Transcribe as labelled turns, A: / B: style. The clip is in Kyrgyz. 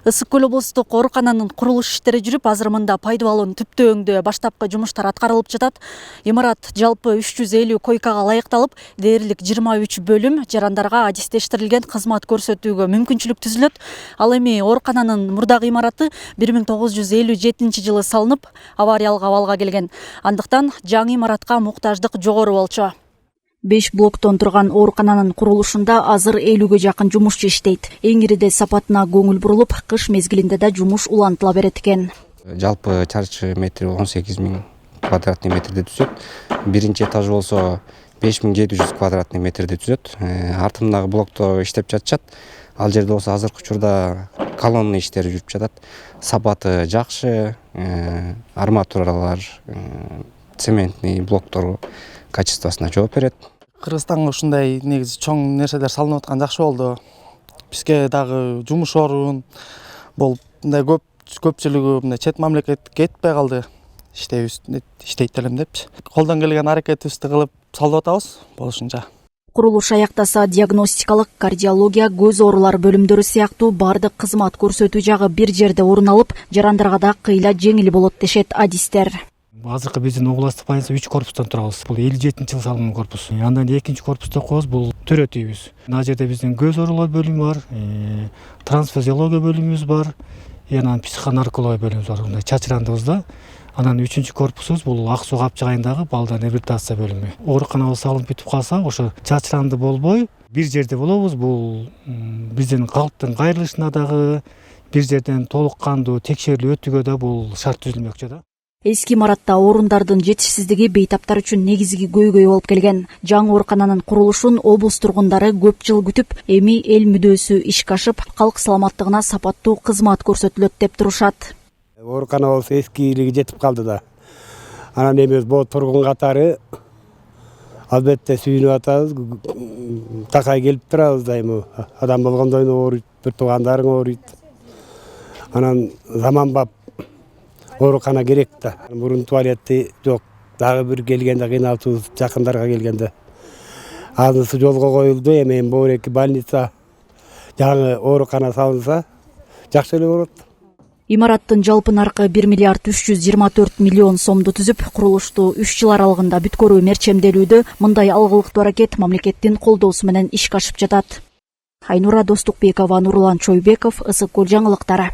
A: Ысык Көл облустук оорукананын курулуш иштери жүрүп, азыр мында пайдаланууну түптөөңдө баштапкы жумуштар аткарылып жатат. Имарат жалпы 350 койкага ылайыкталып, дээрлик 23 бөлүм жарандарга адистештирилген кызмат көрсөтүүгө мүмкүнчүлүк түзүлөт. Ал эми оорукананын мурдагы имараты 1957 жылы салынып, авариялык абалга келген. Андыктан жаңы имаратка муктаждык жогору болчу. 5 блоктон турган оорукананын курулушунда азыр 50ге жакын жумушчу иштейт. Эң ириде сапатына көңүл бурулуп, кыш мезгилинде да жумуш улантыла берет экен.
B: Жалпы чарчы метри 18 000 квадратный метрди түзөт. Биринчи этажы болсо 5700 квадратный метрди түзөт. Артымдагы блокто иштеп жатышат. Ал жерде болсо азыркы учурда колонна иштери жүрүп жатат. Сапаты жакшы, арматуралар, цементный блоктор качествосуна жооп берет.
C: Кыргызстанга ушундай негизи чоң нерселер салынып аткан жакшы болду. Бизге дагы жумуш орун болуп, мындай көпчүлүгү мындай чет мамлекетке кетпей калды. Иштейт элем депчи. Колдон келген аракетибизди кылып салып атабыз болушунча.
A: Курулуш аяктаса диагностикалык, кардиология, көз оорулары бөлүмдөрү сыяктуу бардык кызмат көрсөтүү жагы бир жерде орун алып, жарандарга да кыйла жеңил болот дешет адистер.
D: Азыркы биздин областтык больница 3 корпустан турабыз. Бул 57-жылы салынган корпус. Андан экинчи корпуста коебуз, бул төрөт үйүбүз. Мына жерде биздин көз оорулар бөлүмү бар, трансфузиология бөлүмүбүз бар, анан психонаркология бөлүмүбүз бар. Мындай чачырандыбызда. Анан 3-чү корпусубуз бул ак суу капчыгайындагы балдар реабилитация бөлүмү. Ооруканабыз салынып бүтүп калса, ошо чачыранды болбой бир жерде болобуз. Бул биздин калктын кайрылышына дагы бир жерден толук кандуу текшерилип өтүүгө да бул шарт түзүлмөкчү да.
A: Эски имаратта орундардын жетишсиздиги бейтаптар үчүн негизги көйгөй болуп келген. Жаңы оорукананын курулушун облус тургундары көп жыл күтүп, эми эл мүдөөсү ишке ашып, калк саламаттыгына сапаттуу кызмат көрсөтүлөт деп турушат.
E: Оорукана болсо эскилиги жетип калды да. Анан эми бул тургун катары албетте сүйүнүп атабыз. Такай келип турабыз да эми. Адам болгондон ооруйт, бир туугандарың ооруйт. Анан заманбап оорукана керек да. Мурун туалети жок. Дагы бир келгенде кыйналчубуз, жакындарга келгенде. Азысы жолго коюлду, эми Боореки больница жаңы оорукана салынса, жакшы эле болот.
A: Имараттын жалпы наркы 1 миллиард 324 миллион сомду түзүп, курулушту 3 жыл аралыгында бүткөрүү мерчемделүүдө мындай алгылыктуу аракет мамлекеттин колдоосу менен ишке ашып жатат. Айнура Достукбекова, Нурлан Чойбеков, Ысык Көл жаңылыктары.